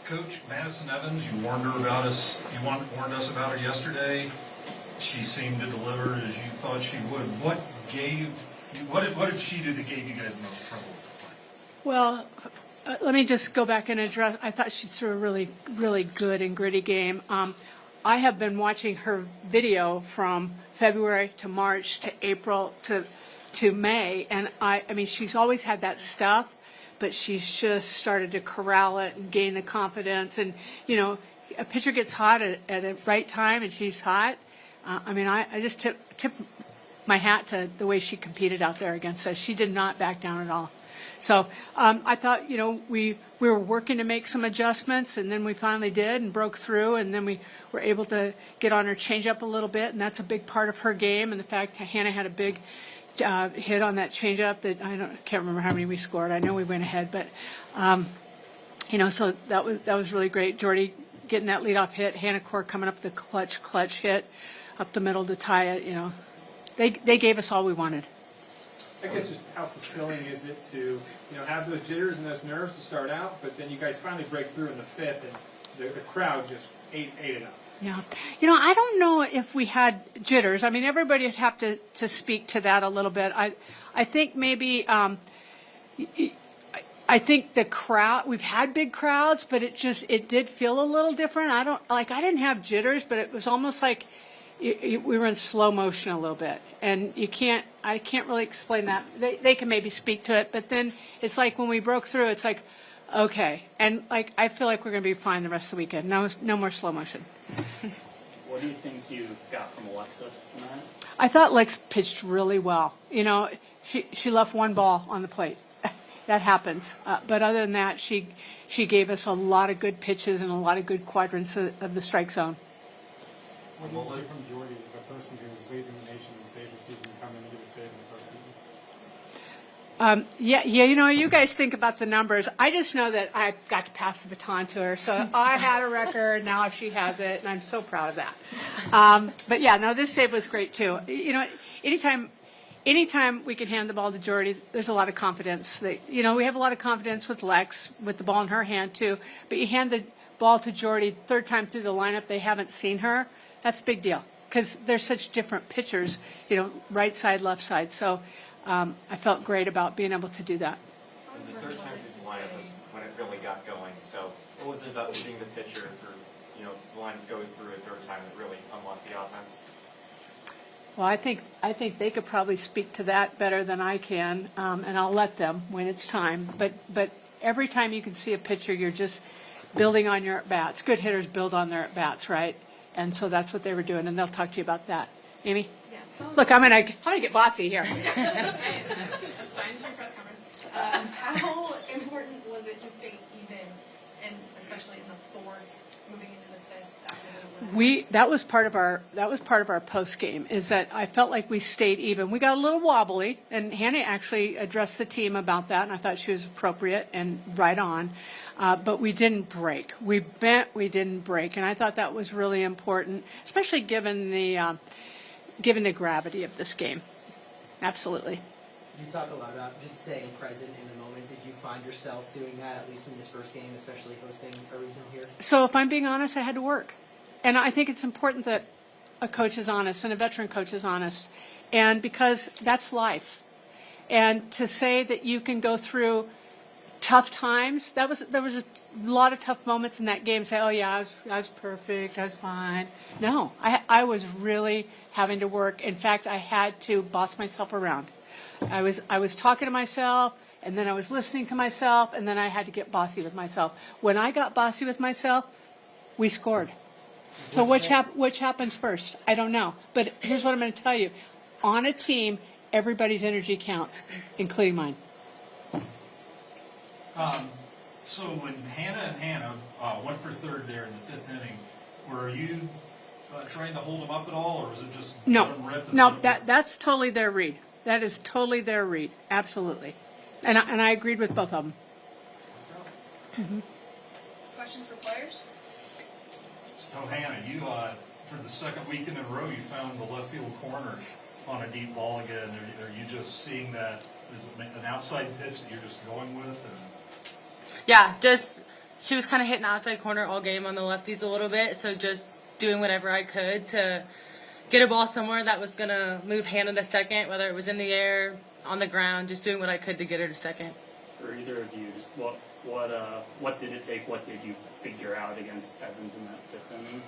Coach Madison Evans, you warned warned us about her yesterday. She seemed to deliver as you thought she would. What did she do that gave you guys the most trouble? Well, let me just go back and address. I thought she threw a really, really good and gritty game. I have been watching her video from February to March to April to May, and I mean, she's always had that stuff, but she's just started to corral it and gain the confidence. And you know, a pitcher gets hot at a right time, and she's hot. I mean, I just tip my hat to the way she competed out there against us. She did not back down at all. So I thought, you know, we were working to make some adjustments, and then we finally did and broke through, and then we were able to get on her changeup a little bit, and that's a big part of her game. And the fact Hannah had a big hit on that changeup that can't remember how many we scored. I know we went ahead, but you know, so that was really great. Jordy getting that leadoff hit, Hannah Core coming up with the clutch hit up the middle to tie it. You know, they gave us all we wanted. I guess just how fulfilling is it to, have those jitters and those nerves to start out, but then you guys finally break through in the fifth, and the crowd just ate it up. Yeah. I don't know if we had jitters. I mean, everybody would have to speak to that a little bit. I think maybe, I think the crowd, we've had big crowds, but it did feel a little different. I didn't have jitters, but it was almost like we were in slow motion a little bit. And I can't really explain that. They can maybe speak to it, but then it's like when we broke through, it's like, okay. And I feel like we're going to be fine the rest of the weekend. No more slow motion. What do you think you got from Alexis tonight? I thought Lex pitched really well. She left one ball on the plate. That happens. But other than that, she gave us a lot of good pitches and a lot of good quadrants of the strike zone. What do you see from Jordy, the person who was leading the nation in save this season, coming to get a save in the postseason? Yeah. You guys think about the numbers. I just know that I got to pass the baton to her. So I had a record. Now she has it, and I'm so proud of that. But yeah, no, this save was great too. Anytime we can hand the ball to Jordy, there's a lot of confidence. We have a lot of confidence with Lex, with the ball in her hand too. But you hand the ball to Jordy, third time through the lineup, they haven't seen her. That's a big deal because they're such different pitchers, right side, left side. So I felt great about being able to do that. And the third time through the lineup was when it really got going. So what was it about seeing the pitcher through, the line go through a third time that really unlocked the offense? Well, I think they could probably speak to that better than I can, and I'll let them when it's time. But every time you can see a pitcher, you're just building on your at-bats. Good hitters build on their at-bats, right? And so that's what they were doing, and they'll talk to you about that. Amy? Yeah. Look, I'm gonna get bossy here. That's fine. It's your press conference. How important was it to stay even, and especially in the fourth, moving into the fifth after the win? That was part of our post game. Is that I felt like we stayed even. We got a little wobbly, and Hannah actually addressed the team about that, and I thought she was appropriate and right on. But we didn't break. We didn't break, and I thought that was really important, especially given the gravity of this game. Absolutely. You talk a lot about just staying present in the moment. Did you find yourself doing that, at least in this first game, especially hosting a regional here? So if I'm being honest, I had to work. And I think it's important that a coach is honest and a veteran coach is honest. And because that's life. And to say that you can go through tough times, there was a lot of tough moments in that game. Say, oh yeah, I was perfect, I was fine. No, I was really having to work. In fact, I had to boss myself around. I was talking to myself, and then I was listening to myself, and then I had to get bossy with myself. When I got bossy with myself, we scored. So which happens first? I don't know. But here's what I'm going to tell you. On a team, everybody's energy counts, including mine. So when Hannah went for third there in the fifth inning, were you trying to hold them up at all, or was it just let them rip? No, that's totally their read. That is totally their read. Absolutely. And I agreed with both of them. Mm-hmm. Questions for players? So Hannah, you for the second weekend in a row, you found the left field corner on a deep ball again. Are you just seeing that as an outside pitch that you're just going with? Yeah, just she was kind of hitting outside corner all game on the lefties a little bit, so just doing whatever I could to get a ball somewhere that was going to move Hannah to second, whether it was in the air, on the ground, just doing what I could to get her to second. For either of you, just what did it take? What did you figure out against Evans in that fifth inning?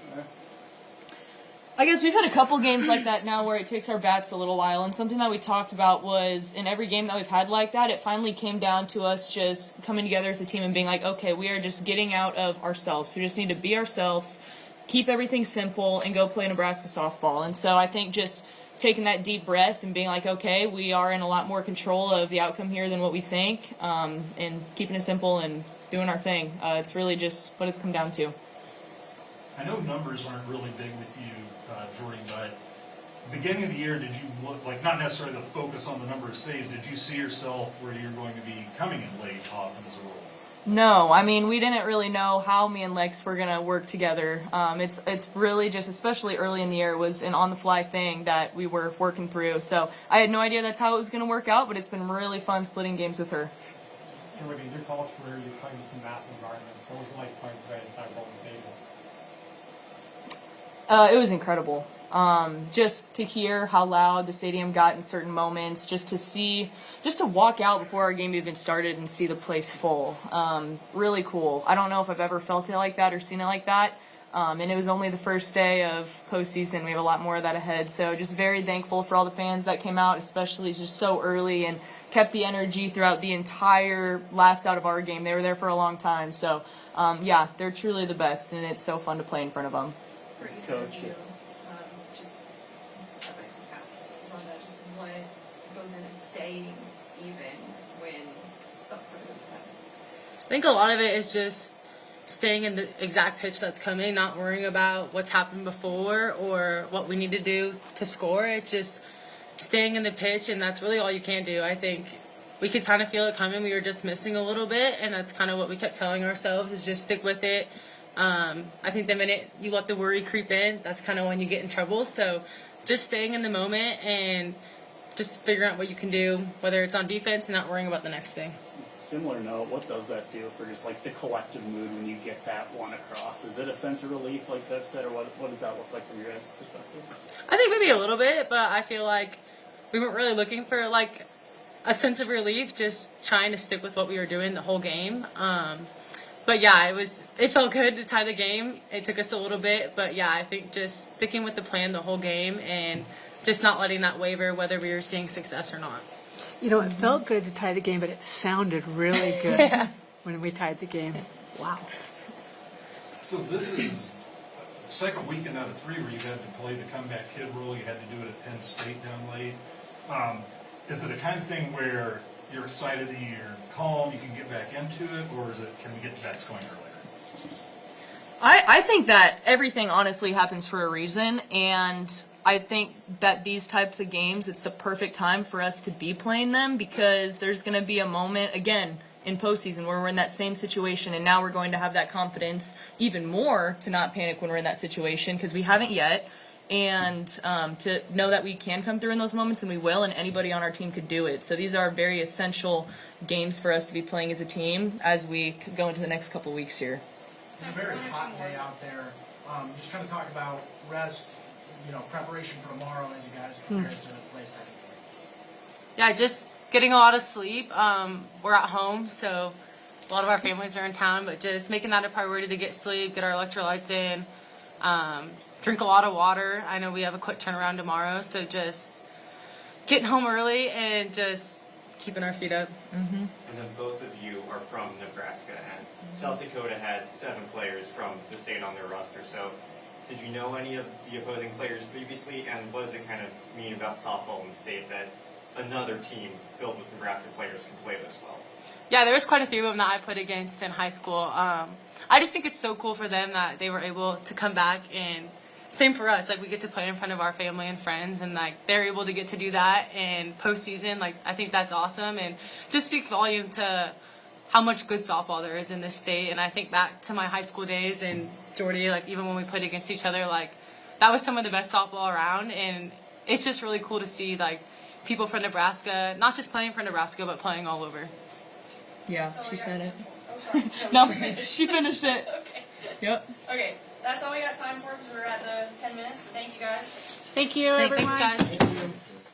I guess we've had a couple games like that now where it takes our bats a little while, and something that we talked about was in every game that we've had like that, it finally came down to us just coming together as a team and being like, okay, we are just getting out of ourselves. We just need to be ourselves, keep everything simple, and go play Nebraska softball. And so I think just taking that deep breath and being like, okay, we are in a lot more control of the outcome here than what we think, and keeping it simple and doing our thing. It's really just what it's come down to. I know numbers aren't really big with you, Jordy, but beginning of the year, did you look, like, not necessarily the focus on the number of saves, did you see yourself where you're going to be coming in late often as a rule? No, I mean, we didn't really know how me and Lex were going to work together. It's really just, especially early in the year, it was an on-the-fly thing that we were working through. So I had no idea that's how it was going to work out, but it's been really fun splitting games with her. And with your college career, you're playing some massive environments. What was it like playing today inside Bowling Stadium? It was incredible. Just to hear how loud the stadium got in certain moments, just to walk out before our game even started and see the place full. Really cool. I don't know if I've ever felt it like that or seen it like that. And it was only the first day of postseason. We have a lot more of that ahead. So just very thankful for all the fans that came out, especially just so early and kept the energy throughout the entire last out of our game. They were there for a long time. So, yeah, they're truly the best, and it's so fun to play in front of them. For either Coach. of you, just as I asked Rhonda, just what goes into staying even when South Dakota goes bad? I think a lot of it is just staying in the exact pitch that's coming, not worrying about what's happened before or what we need to do to score. It's just staying in the pitch, and that's really all you can do. I think we could kind of feel it coming. We were just missing a little bit, and that's kind of what we kept telling ourselves is just stick with it. I think the minute you let the worry creep in, that's kind of when you get in trouble. So just staying in the moment and just figuring out what you can do, whether it's on defense and not worrying about the next thing. Similar note, what does that do for just like the collective mood when you get that one across? Is it a sense of relief, like Bev said, or what does that look like from your guys' perspective? I think maybe a little bit, but I feel like we weren't really looking for like a sense of relief, just trying to stick with what we were doing the whole game. But yeah, it felt good to tie the game. It took us a little bit, but yeah, I think just sticking with the plan the whole game and just not letting that waver whether we were seeing success or not. You know, it felt good to tie the game, but it sounded really good when we tied the game. Wow. So this is the second weekend out of three where you've had to play the comeback kid role. You had to do it at Penn State down late. Is it the kind of thing where you're excited that you're calm, you can get back into it, or is it, can we get the bats going earlier? I think that everything honestly happens for a reason, and I think that these types of games, it's the perfect time for us to be playing them because there's going to be a moment, again, in postseason where we're in that same situation, and now we're going to have that confidence even more to not panic when we're in that situation because we haven't yet, and to know that we can come through in those moments, and we will, and anybody on our team could do it. So these are very essential games for us to be playing as a team as we go into the next couple weeks here. It's a very hot day out there. Just kind of talk about rest, preparation for tomorrow as you guys prepare to play second game. Yeah, just getting a lot of sleep. We're at home, so a lot of our families are in town, but just making that a priority to get sleep, get our electrolytes in, drink a lot of water. I know we have a quick turnaround tomorrow, so just getting home early and just keeping our feet up. And then both of you are from Nebraska, and South Dakota had 7 players from the state on their roster. So did you know any of the opposing players previously, and what does it kind of mean about softball in the state that another team filled with Nebraska players can play this well? Yeah, there was quite a few of them that I played against in high school. I just think it's so cool for them that they were able to come back, and same for us. Like, we get to play in front of our family and friends, and like they're able to get to do that in postseason. Like, I think that's awesome, and just speaks volume to how much good softball there is in this state. And I think back to my high school days, and Jordy, like even when we played against each other, like that was some of the best softball around, and it's just really cool to see like people from Nebraska, not just playing for Nebraska, but playing all over. Yeah, she said it. Oh, sorry. No, you finished. she finished it. Okay. Yep. Okay, that's all we got time for because we're at the 10 minutes. But thank you guys. Thank you, everyone. Thanks, guys. Thank you.